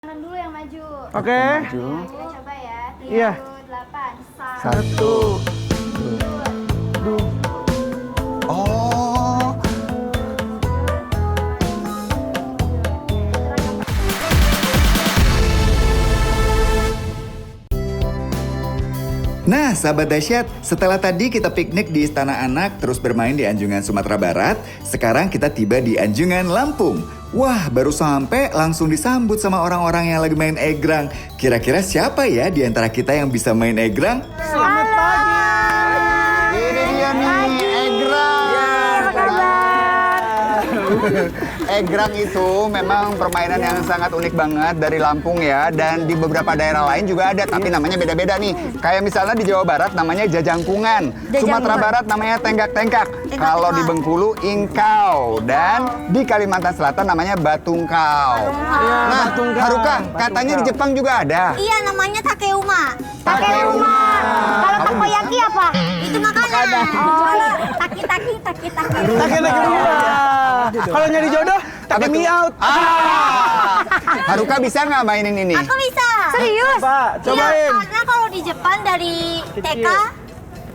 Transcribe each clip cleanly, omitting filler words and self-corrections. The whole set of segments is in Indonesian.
Kanan dulu yang maju. Oke. Maju. Kita coba ya. 3, Iya. 8. 1, 2. Oh. Nah, sahabat dahsyat, setelah tadi kita piknik di Istana Anak terus bermain di Anjungan Sumatera Barat, sekarang kita tiba di Anjungan Lampung. Wah, baru sampai langsung disambut sama orang-orang yang lagi main egrang. Kira-kira siapa ya di antara kita yang bisa main egrang? Selamat pagi. Ini dia nih, egrang. Apa kabar? Egrang itu memang permainan yang sangat unik banget dari Lampung ya. Dan di beberapa daerah lain juga ada, tapi namanya beda-beda nih. Kayak misalnya di Jawa Barat namanya jajangkungan. Sumatera Barat namanya tenggak-tenggak. Kalau di Bengkulu, ingkau. Dan di Kalimantan Selatan namanya batungkau. Nah, Haruka, katanya di Jepang juga ada. Iya, namanya takeuma. Takeuma. Kalau takoyaki apa? Itu makanan. Oh, taki-taki. Taki-taki rumah. Kalau nyari jodoh, take me out. Haruka bisa nggak mainin ini? Aku bisa. Serius? Pak, cobain. Iya, karena kalau di Jepang dari TK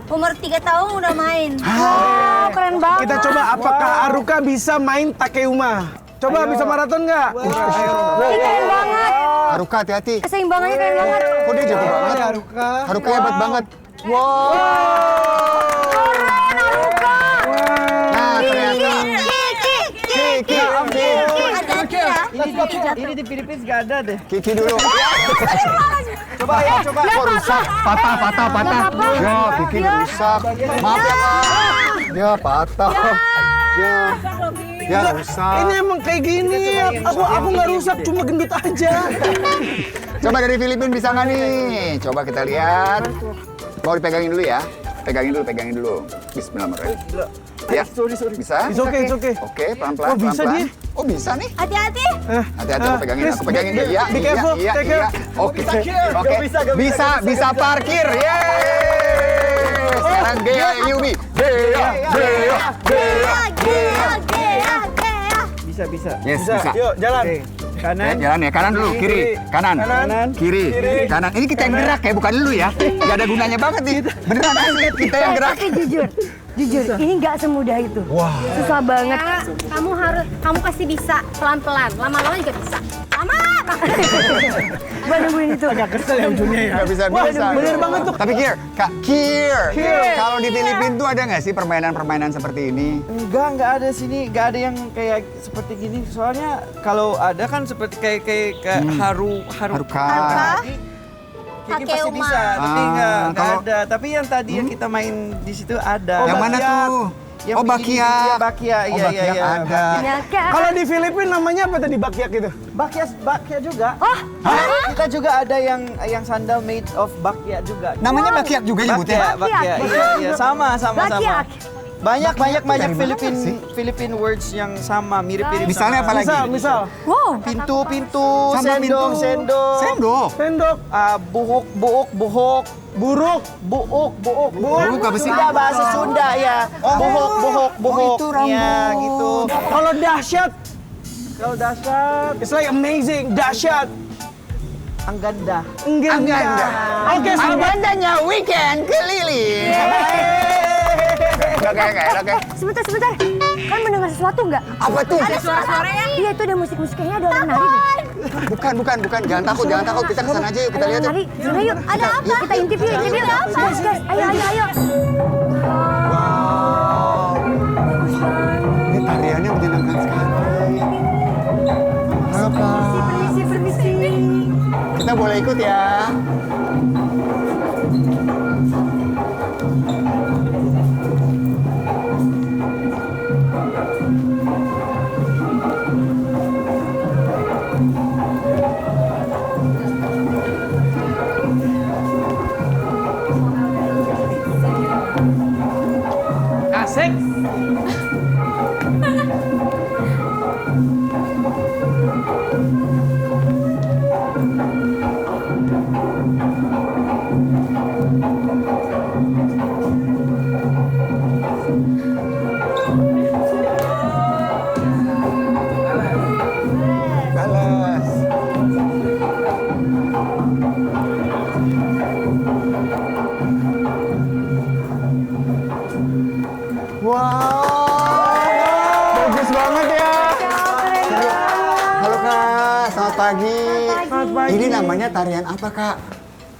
umur 3 tahun udah main. Oh, keren banget. Kita coba apakah Haruka bisa main takeuma. Coba bisa maraton nggak? Keren banget. Haruka, hati-hati. Keseimbangannya keren banget. Kok dia jago banget? Haruka. Haruka hebat banget. Wow. Nah, ternyata Kiki. Hati-hati ya. Ini di Filipina nggak ada deh. Kiki dulu. Coba ya, coba. Kok rusak? Patah. Ya, Kiki rusak. Maaf ya, Kak. Ya, patah. Ya, rusak. Ini emang kayak gini. Aku nggak rusak, cuma gendut aja. Coba dari Filipina bisa nggak nih? Coba kita lihat. Mau dipegangin dulu ya. Pegangin dulu. Bismillahirrahmanirrahim. Ya, bisa? It's okay. Oke, pelan-pelan. Oh, bisa dia? Oh, bisa nih. Hati-hati. Hati-hati, aku pegangin dulu. Iya, be careful, take care. Oke. Bisa parkir. Yeay. Sekarang Gea Yubi. Gea. Bisa. Yes, bisa. Yuk, jalan. Kanan. Jalan ya, kanan dulu, kiri. Kanan. Kiri. Kanan. Ini kita yang gerak ya, bukan lu ya. Gak ada gunanya banget nih. Beneran asli, kita yang gerak. Tapi jujur, ini nggak semudah itu. Wah. Susah banget. Kamu pasti bisa pelan-pelan. Lama-lama juga bisa. Lama. Gua nungguin itu. Agak kesel ya ujungnya ya. Gak bisa. bener banget tuh. Tapi Kir. Kalau di Filipina tuh ada nggak sih permainan-permainan seperti ini? Enggak ada sini, enggak ada yang kayak seperti gini. Soalnya kalau ada kan seperti kayak Haruka. Kiki pasti Takeuma. bisa, tapi enggak kalau- ada. Tapi yang tadi yang kita main di situ ada. Yang mana tuh? Yang Oh, bakiak. Iya, bakiak. Oh, bakiak ada. Ya, Kak. Kalau di Filipina namanya apa tadi bakyak itu? Bakiak juga. Oh, Kita juga ada yang sandal made of bakiak juga. Namanya bakiak juga nyebutnya? Bakiak. Iya, sama. Bakiak. Banyak Dari mana sih? Philippine words yang sama, mirip-mirip. Misalnya apa lagi? Misal. wow. Pintu, Sama pintu. sendok. Sendok. Buhok, Buruk. Buhok apa sih? Sunda, bahasa Sunda ya. Buhok. Oh, itu rambut. Ya, gitu. Kalau dahsyat. It's like amazing. Dahsyat. Angganda. Enggak. Oke, sahabat. Anggandanya weekend keliling. Oke. Sebentar. Kan mendengar sesuatu nggak? Apa tuh? Ada suara-suaranya. Iya, itu ada musik-musik. Kayaknya ada orang nari deh. Bukan. Jangan takut. Kita kesana aja yuk, kita lihat yuk. Nari. Sana yuk. Ada apa? Kita intip yuk. Guys. Ayo. Ini tariannya menyenangkan sekali. Apa? Permisi. Kita boleh ikut ya. Asik. pagi. Selamat pagi. Ini namanya tarian apa, Kak?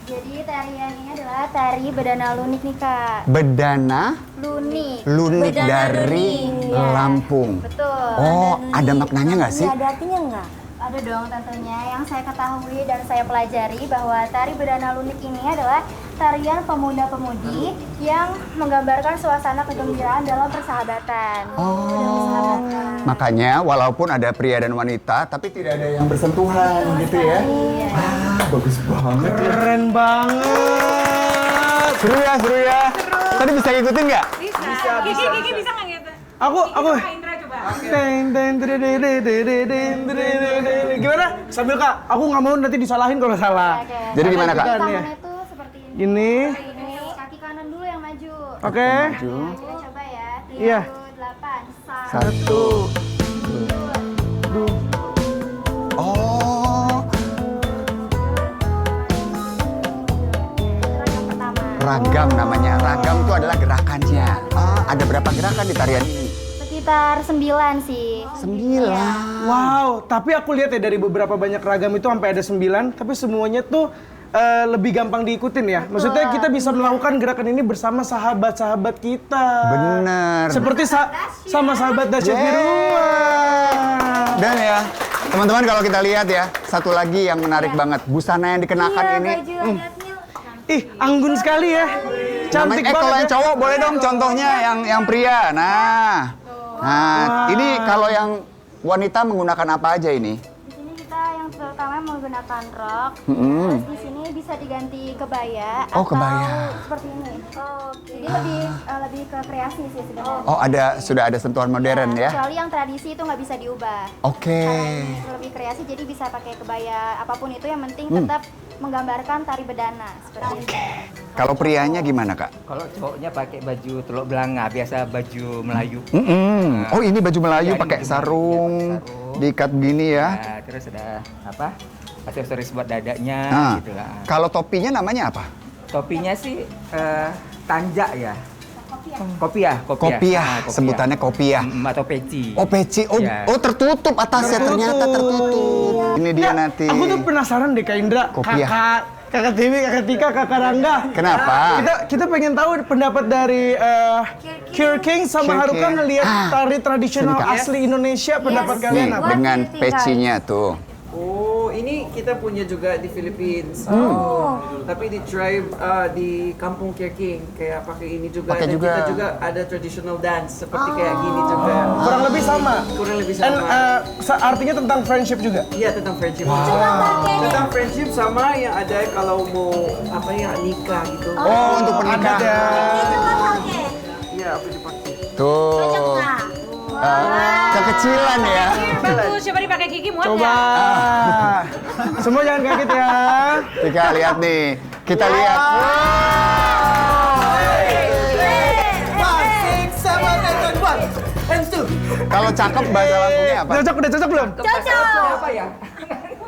Jadi tarian ini adalah tari bedana lunik nih Kak. Bedana Lunik. lunik Bedana dari lunik. Ya. Lampung. Betul. Oh, ada maknanya nggak sih? Ada artinya nggak? Ada dong tentunya. Yang saya ketahui dan saya pelajari bahwa tari bedana lunik ini adalah tarian pemuda-pemudi yang menggambarkan suasana kegembiraan dalam persahabatan. Oh, makanya walaupun ada pria dan wanita, tapi tidak ada yang bersentuhan gitu ya. Ah, bagus banget. Keren banget. Seru ya, seru ya. Tadi bisa ngikutin nggak? Gigi bisa nggak gitu? Aku. Indra coba. Gimana? Sambil Kak, aku nggak mau nanti disalahin kalau salah. Jadi gimana, Kak? Tangannya Tangan itu seperti ini. Ini. Ini kaki kanan dulu yang maju. Oke. Kita coba ya. 3, Iya. 8. Satu. Oh, Yang pertama. ragam namanya. Ragam itu adalah gerakannya. Ah, ada berapa gerakan di tarian ini? Sekitar 9 sih. 9. Wow, tapi aku lihat ya dari beberapa banyak ragam itu sampai ada 9, tapi semuanya tuh lebih gampang diikutin ya. Maksudnya kita bisa melakukan gerakan ini bersama sahabat-sahabat kita. Bener. Seperti sama sahabat dahsyat di Yeay. rumah. Dan ya, teman-teman kalau kita lihat ya, satu lagi yang menarik banget. Busana yang dikenakan Iya, ini. baju adatnya. Ih, anggun sekali ya. Cantik Kalau banget. yang ya. cowok boleh dong contohnya yang pria. Nah, ini kalau yang wanita menggunakan apa aja ini? Di sini kita yang terutama menggunakan rok. Mm-mm. Terus di sini bisa diganti kebaya Oh, atau kebaya. seperti ini. Jadi lebih ke kreasi sih sebenarnya. Oh, sudah ada sentuhan modern ya? Kecuali yang tradisi itu nggak bisa diubah. Oke. Karena ini lebih kreasi jadi bisa pakai kebaya apapun itu yang penting tetap menggambarkan tari bedana seperti itu. Kalau prianya gimana, Kak? Kalau cowoknya pakai baju teluk belanga, biasa baju Melayu. Mm-mm. Oh, ini baju Melayu Ya, ini pakai baju sarung, sarung. diikat gini ya. Nah, terus ada apa? Aksesoris buat dadanya Nah, gitu lah. kalau topinya namanya apa? Topinya sih tanjak ya. Kopiah. Kopiah, sebutannya kopiah. Atau peci. Oh, peci. Oh, Ya. oh tertutup atasnya, ternyata tertutup. Ini dia nanti. Aku tuh penasaran deh Kak Indra, Kopiah. Kakak Tiwi, Kakak Tika, Kakak Rangga. Kenapa? Kita pengen tahu pendapat dari Kir King sama Kir Haruka King. ngelihat tari tradisional Sini, Kak. asli Indonesia. Pendapat kalian Nih, apa? dengan pecinya tuh. Oh, ini kita punya juga di Philippines. Tapi di tribe di Kampung Kirking kayak pakai ini juga. Pakai Dan juga. kita juga ada traditional dance seperti kayak gini juga. Kurang lebih sama. Kurang lebih And sama. artinya tentang friendship juga. Iya, tentang friendship. Tentang friendship sama yang ada kalau mau apa ya nikah gitu. Oh, untuk pernikahan. Iya, apa dipakai? Tuh. Kekecilan ya. Bagus, coba dipakai gigi muat Coba. Semua jangan kaget ya. Tika lihat nih. Kita lihat. Kalau cakep bahasa Lampungnya apa? Udah cocok belum? Apa ya?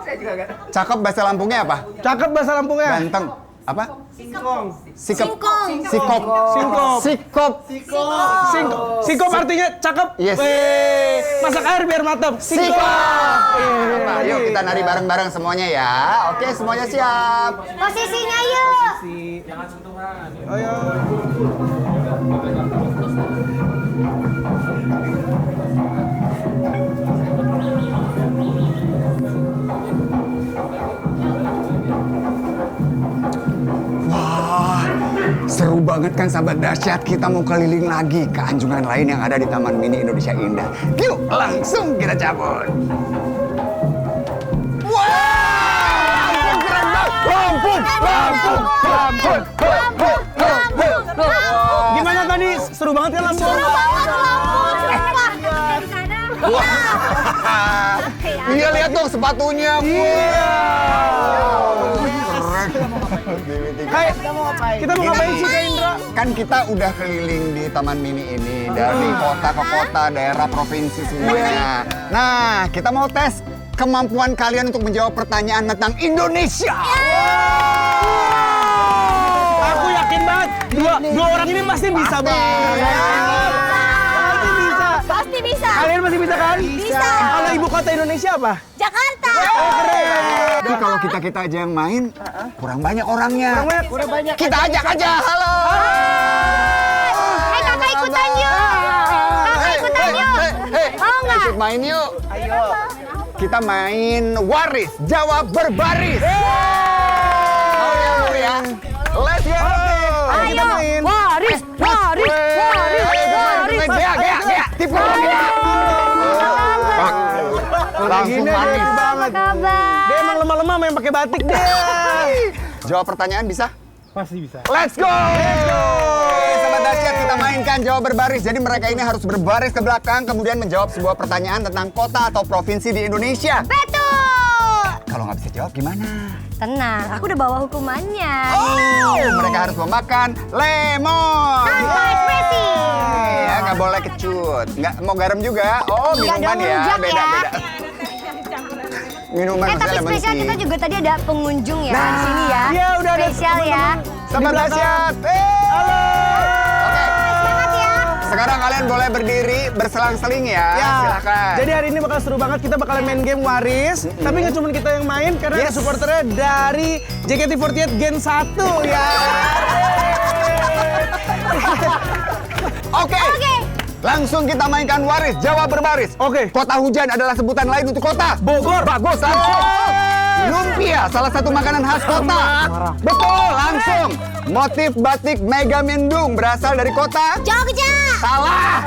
Saya juga nggak tahu. Cakep bahasa Lampungnya apa? Cakep bahasa Lampungnya. Ganteng. Apa? Singkong. Sikep. Singkong. Sikop. Singkop. Sikop. Singkop artinya cakep. Yes. Weh, masak air biar matang. Sikop. Apa? Yuk kita nari bareng-bareng semuanya ya. Oke, semuanya siap. Posisinya yuk. Oh, ya. Wah, seru banget kan sahabat dahsyat. Kita mau keliling lagi ke anjungan lain yang ada di Taman Mini Indonesia Indah. Yuk, langsung kita cabut. Wah, keren banget. Lampung. Gimana tadi? Seru banget kan Lampung? Wah, iya lihat dong sepatunya. Keren. Hai, kita mau ngapain sih Kak Indra? Kan kita udah keliling di Taman Mini ini dari kota ke kota, daerah, provinsi semuanya. Nah, kita mau tes kemampuan kalian untuk menjawab pertanyaan tentang Indonesia. Aku yakin banget dua orang ini pasti bisa banget. Pasti bisa. Pasti bisa. Kalian masih bisa kan? Bisa. Kalau ibu kota Indonesia apa? Jakarta. Tapi kalau kita aja yang main, kurang banyak orangnya. Kurang banyak. Kita ajak aja, halo. Kakak ikutan yuk. Kakak ikutan yuk. Mau nggak? Ikut main yuk. Ayo. Kita main waris, jawab berbaris. Mau ya? Let's go. Ayo kita main. Waris. Gea, tipu kita. Langsung manis. Banget. Kabar. Dia emang lemah-lemah main pakai batik deh. Jawab pertanyaan bisa? Pasti bisa. Let's go! Sahabat dahsyat, kita mainkan jawab berbaris. Jadi mereka ini harus berbaris ke belakang, kemudian menjawab sebuah pertanyaan tentang kota atau provinsi di Indonesia. Betul. Kalau nggak bisa jawab gimana? Tenang, aku udah bawa hukumannya. Mereka harus memakan lemon. Tanpa ekspresi. Ya, nggak boleh kecut. Nggak mau garam juga. Oh, Nggak minuman dong, ya. rujak Beda. Minuman tapi maksudnya lemon spesial tea. kita juga tadi ada pengunjung ya di sini ya. Iya, udah ada spesial ya. Sahabat dahsyat. Halo. Oke. Semangat ya. Sekarang kalian boleh berdiri berselang-seling ya. Silakan. Jadi hari ini bakal seru banget, kita bakalan main game waris. Tapi nggak cuma kita yang main, karena ada supporternya dari JKT48 Gen 1 ya. Oke. Langsung kita mainkan waris, jawab berbaris. Oke. Kota hujan adalah sebutan lain untuk kota. Bogor. Bagus, langsung. Lumpia, salah satu makanan khas kota. Betul, langsung. Motif batik Megamendung berasal dari kota? Jogja. Salah.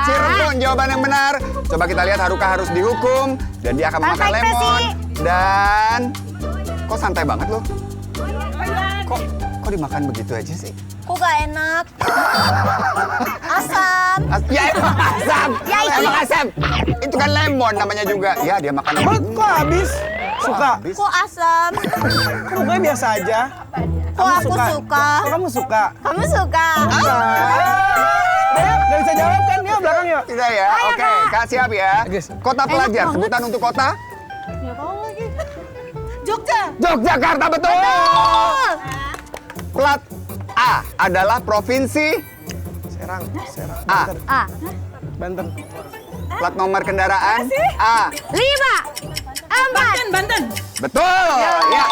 Cirebon, jawaban yang benar. Coba kita lihat Haruka harus dihukum. Dan dia akan memakan Santai, lemon. Presi. Dan... Kok santai banget lo? Kok dimakan begitu aja sih? Kok gak enak? Asam. Ya emang asam. Ya, itu. Emang asam. Itu kan lemon namanya juga. Ya dia makan lemon. Kok habis? Suka? Habis. Kok asam? Gue biasa aja. Kok aku suka? Kok kamu suka? Kamu suka? Nggak bisa jawab kan? Yuk belakang yuk. Tidak ya? Oke, Kak siap ya. Guys. Kota pelajar, banget. sebutan untuk kota? Jogja. Yogyakarta, betul. Plat A adalah provinsi Serang. A. A. Banten. Plat nomor kendaraan A. 5. 4. Banten. Betul. Ya.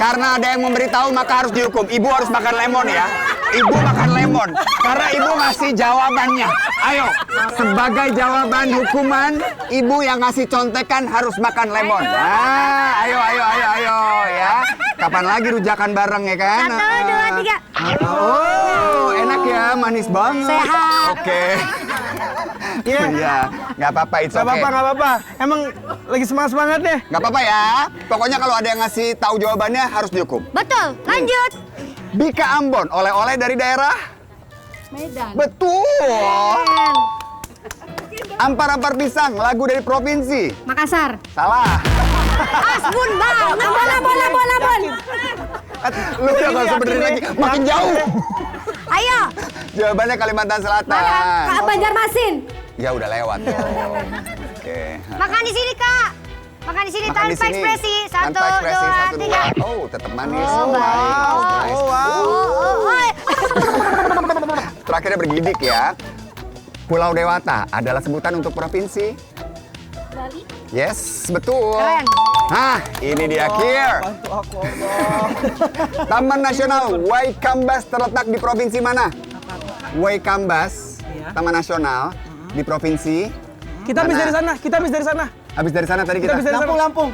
Karena ada yang memberitahu maka harus dihukum. Ibu harus makan lemon ya. Ibu makan lemon karena ibu ngasih jawabannya. Ayo, sebagai jawaban hukuman, ibu yang ngasih contekan harus makan lemon. Nah, ayo ya. Kapan lagi rujakan bareng ya kan? 1, 2, 3. Oh, enak ya, manis banget. Sehat. Oke. Iya, nggak apa-apa, it's Gak okay. apa-apa, gak apa-apa. Emang lagi semangat deh. Nggak apa-apa ya. Pokoknya kalau ada yang ngasih tahu jawabannya harus dihukum. Betul. Lanjut. Bika Ambon, oleh-oleh dari daerah? Medan. Betul. Ampar-ampar pisang, lagu dari provinsi? Makassar. Salah. Asbun banget. Bola. Lu udah nggak usah berdiri lagi, makin jauh. Ayo. Jawabannya Kalimantan Selatan. Kak Banjarmasin. Ya udah lewat dong. Oke. Makan di sini, Kak. Makan di sini Makan di tanpa sini. ekspresi. 1, Tanpa ekspresi, 2, 3. Oh, tetap manis. Oh, wow. Nice. Oh. Terakhirnya bergidik ya. Pulau Dewata adalah sebutan untuk provinsi? Bali. Yes, betul. Keren. Nah, ini dia Kier. Bantu aku, Allah. Taman Nasional Waikambas terletak di provinsi mana? Waikambas, Taman Nasional di provinsi. Kita habis mana? dari sana, kita habis dari sana. Habis dari sana tadi kita. Kita habis dari sana. Lampung.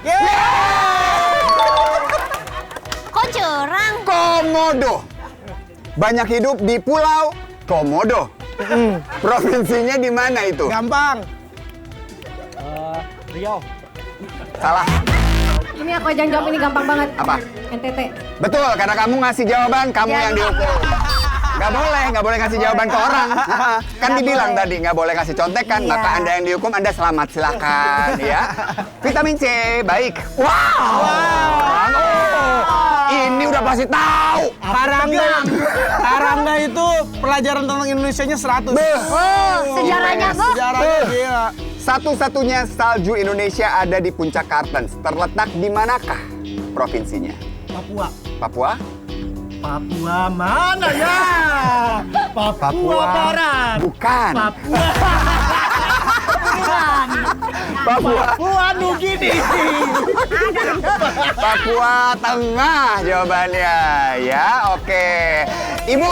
Kok curang? Komodo. Banyak hidup di Pulau Komodo. Provinsinya di mana itu? Gampang. Riau. Salah. Ini aku aja jawab, ini gampang banget. Apa? NTT. Betul, karena kamu ngasih jawaban, kamu Ya. yang dihukum. Nggak boleh ngasih jawaban ke orang. Kan dibilang tadi, nggak boleh ngasih contekan, Iya. maka Anda yang dihukum, Anda selamat, silakan ya. Vitamin C, baik. Wow. Ini udah pasti tahu. Karangga itu pelajaran tentang Indonesianya 100. Oh, sejarahnya, Bu. Sejarahnya gila. Satu-satunya salju Indonesia ada di Puncak Kartens. Terletak di manakah provinsinya? Papua. Papua? Papua mana ya? Papua, Papua Barat. Bukan. Papua. Papua. Papua Nugini. Papua Tengah jawabannya. Ya, oke. Ibu,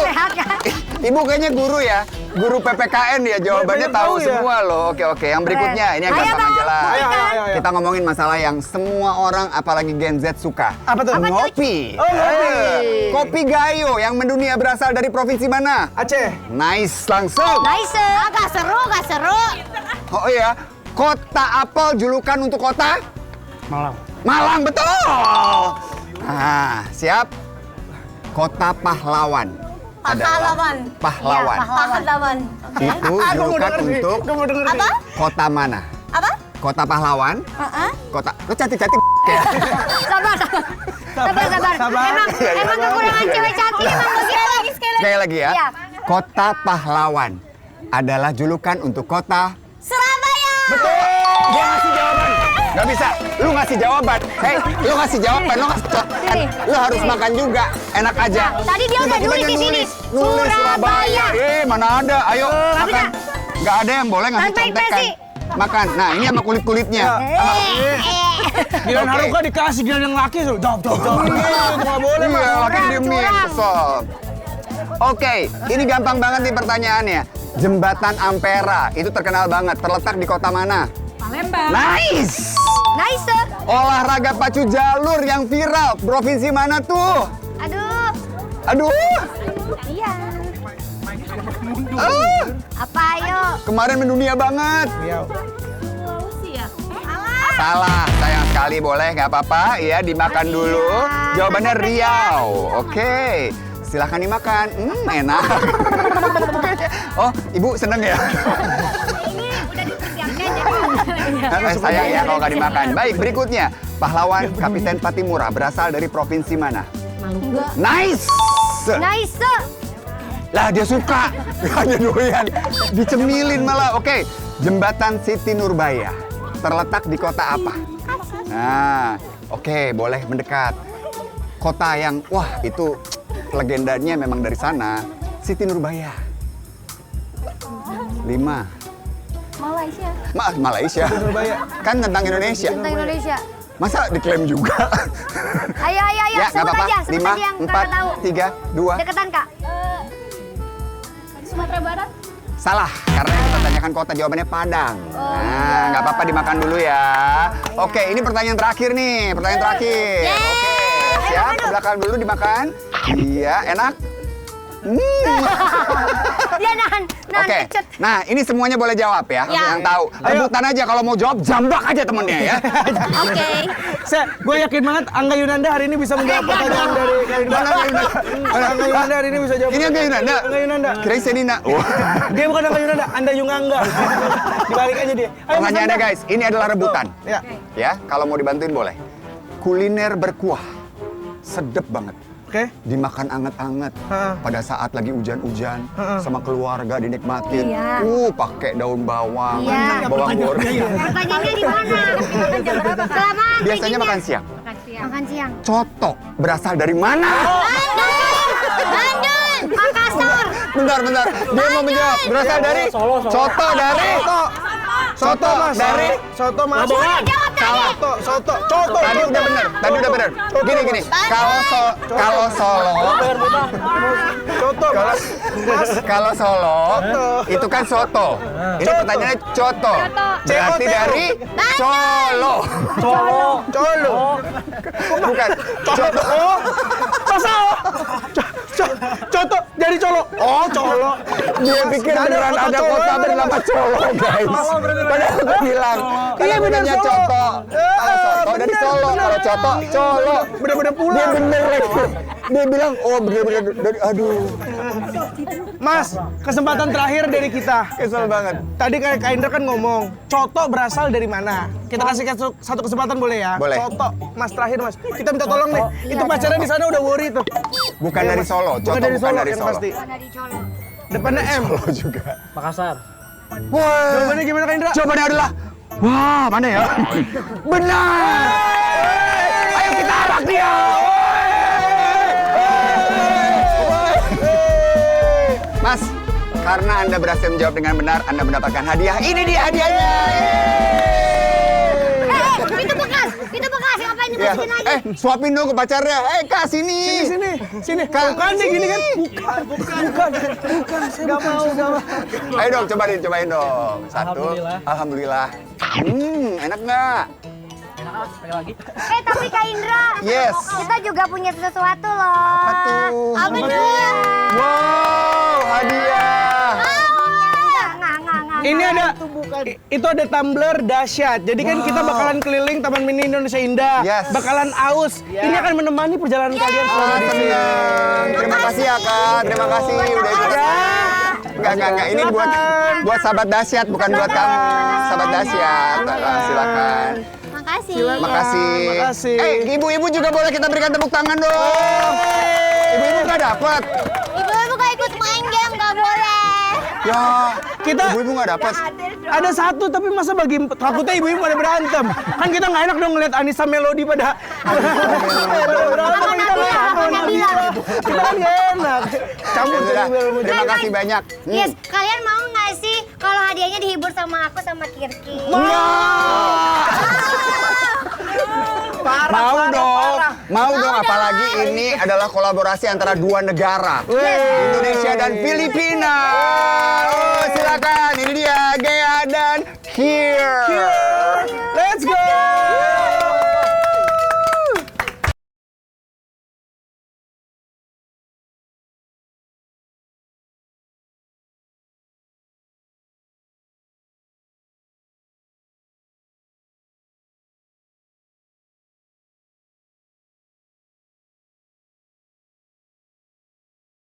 Ibu kayaknya guru ya. Guru PPKN ya, jawabannya Banyak tahu tahu ya. semua loh. Oke, yang berikutnya ini yang Ayo, gampang aja lah. Ayo. Kita ngomongin masalah yang semua orang apalagi Gen Z suka. Apa tuh? Ngopi. Oh, ngopi. Kopi Gayo yang mendunia berasal dari provinsi mana? Aceh. Nice, langsung. Nice. Gak seru, gak seru. Oh iya, kota apel julukan untuk kota? Malang. Malang, betul. Nah, siap. Kota pahlawan. Pahlawan. Pahlawan. Pahlawan. Itu julukan untuk Apa? kota mana? Apa? Kota pahlawan. Kota, lo cantik-cantik ya. Sabar. Emang kekurangan cewek cantik emang begitu. Sekali lagi ya. Iya. Kota pahlawan adalah julukan untuk kota. Surabaya. Betul. Dia ngasih jawaban. Gak bisa. Lu ngasih jawaban. Hei, lu ngasih jawaban. Lu harus makan juga. Enak aja. Tadi dia udah Tiba-tiba nulis di sini. Nulis Surabaya. Mana ada. Ayo makan. Gak ada yang boleh ngasih Tanpa contekan. ekspresi. Makan. Nah, ini sama kulit-kulitnya. Giliran Oke. Haruka dikasih, giliran yang laki tuh. Jawab. Itu nggak boleh, Iya, Mas. laki diemin. Kesel. Oke, ini gampang banget nih pertanyaannya. Jembatan Ampera itu terkenal banget. Terletak di kota mana? Palembang. Nice. Nice. Olahraga pacu jalur yang viral. Provinsi mana tuh? Aduh. Aduh. Iya. Ah, Apa ayo? kemarin mendunia banget. Salah, sayang sekali. Boleh, nggak apa-apa. Ya, dimakan dulu. Jawabannya Riau. Oke. Silahkan dimakan. Enak. Oh, Ibu seneng ya? Sayang ya kalau nggak dimakan. Baik, berikutnya. Pahlawan Kapiten Patimura berasal dari provinsi mana? Maluku. Nice! Nice. Lah dia suka. Dia doyan. Dicemilin malah. Oke. Jembatan Siti Nurbaya. Terletak di kota apa? Nah, oke, boleh mendekat. Kota yang, wah itu legendanya memang dari sana. Siti Nurbaya. 5. Malaysia. Malaysia. Nurbaya. Kan tentang Indonesia. Tentang Indonesia. Masa diklaim juga? Ayo. Ya, nggak Sebut apa-apa. aja yang 5, kakak tahu. 4, 3, 2. Deketan, Kak. Sumatera Barat. Salah, karena yang kita tanyakan kota jawabannya Padang. Nah, nggak apa-apa dimakan dulu ya. Oke, ini pertanyaan terakhir nih, pertanyaan terakhir. Oke, siap, ke belakang dulu dimakan. Iya, enak. Dia nahan Oke, kecut. nah ini semuanya boleh jawab ya, Ya. yang tahu. Rebutan aja kalau mau jawab, jambak aja temennya ya. Oke. Gue yakin banget Angga Yunanda hari ini bisa menjawab pertanyaan dari Kak Indra. Mana Angga Yunanda? Angga Yunanda hari ini bisa jawab. Ini Angga Yunanda? Angga Yunanda. Kirain Senina. Oh. Dia bukan Angga Yunanda, Anda Yungangga. Dibalik aja dia. Ayo, Mas Pertanyaannya Angga. guys, ini adalah rebutan. Ya. Ya, kalau mau dibantuin boleh. Kuliner berkuah, sedep banget. Oke. Dimakan anget-anget Ha. pada saat lagi hujan-hujan sama keluarga dinikmatin. Iya. Pakai daun bawang, Iya. bawang goreng. Pertanyaannya di mana? Jam berapa? Selama Biasanya makan siang. Makan siang. Coto berasal dari mana? Bandung. Makassar. Bentar. Dia mau menjawab. Berasal dari coto dari Soto, Mas. dari Soto, Mas. salah. Soto. Tadi udah bener. Gini. Kalau Solo, Soto, Mas. kalau Solo itu kan soto. Ini pertanyaannya coto. Berarti dari Solo. Colo. Bukan. Coto. Masa? Contoh dari Colo. Oh, Colo. Dia pikir Nggak ada beneran kota ada Colo, kota ada. bernama Colo, guys. Padahal aku bilang. Iya, Iya bener, benernya Solo. coto. Kalau soto dari Solo, kalau coto Colo. Bener-bener Dia pulang. bener lagi. Dia bilang, oh bener-bener dari, aduh. Mas, kesempatan terakhir dari kita. Kesel banget. Tadi kayak Kak Indra kan ngomong, coto berasal dari mana? Kita kasih satu kesempatan boleh ya? Boleh. Coto, Mas terakhir Mas. Kita minta tolong nih. Itu pacarnya di sana udah worry tuh. Bukan Iya, dari Mas. Solo, Bukan coto dari bukan Solo, dari yang Solo. pasti. Dari Colo. Depannya M. Solo juga. Makassar. Wah. Jawabannya gimana Kak Indra? Jawabannya adalah, wah mana ya? Benar. Ayo kita arak dia. Mas, Karena Anda berhasil menjawab dengan benar, Anda mendapatkan hadiah. Ini dia hadiahnya. Itu bekas, ngapain Ya. dimasukin lagi? Suapin dong ke pacarnya. Kak, sini. Sini. Kak. Bukan deh gini kan? Bukan. Saya nggak mau. Ayo dong, cobain dong. Satu. Alhamdulillah. Enak nggak? Tapi Kak Indra, Yes. kita juga punya sesuatu loh. Apa tuh? Apa tuh? Wow, hadiah. Nggak. Ini ada itu ada tumbler dahsyat. Jadi kan kita bakalan keliling Taman Mini Indonesia Indah. Yes. Bakalan aus. Ini akan menemani perjalanan kalian selama di sini. Senang. Terima kasih ya, Kak. Terima kasih udah ikut. Enggak. Ini buat sahabat dahsyat, bukan buat kamu. Sahabat dahsyat. Silakan. Makasih. Makasih. Ibu-ibu juga boleh kita berikan tepuk tangan dong. Ibu-ibu nggak dapat. Ibu-ibu gak ikut main game, gak boleh. Ya, ibu-ibu nggak dapat. Ada satu tapi masa bagi takutnya ibu-ibu pada berantem. Kan kita nggak enak dong ngeliat Anissa Melody pada berantem. Kita kan nggak enak. Campur Sudah, terima kasih banyak. Yes, kalian mau nggak sih kalau hadiahnya dihibur sama aku sama Kirki? Mau dong, apalagi ini adalah kolaborasi antara dua negara, Indonesia dan Filipina. Oh, silakan, ini dia Gea dan Here.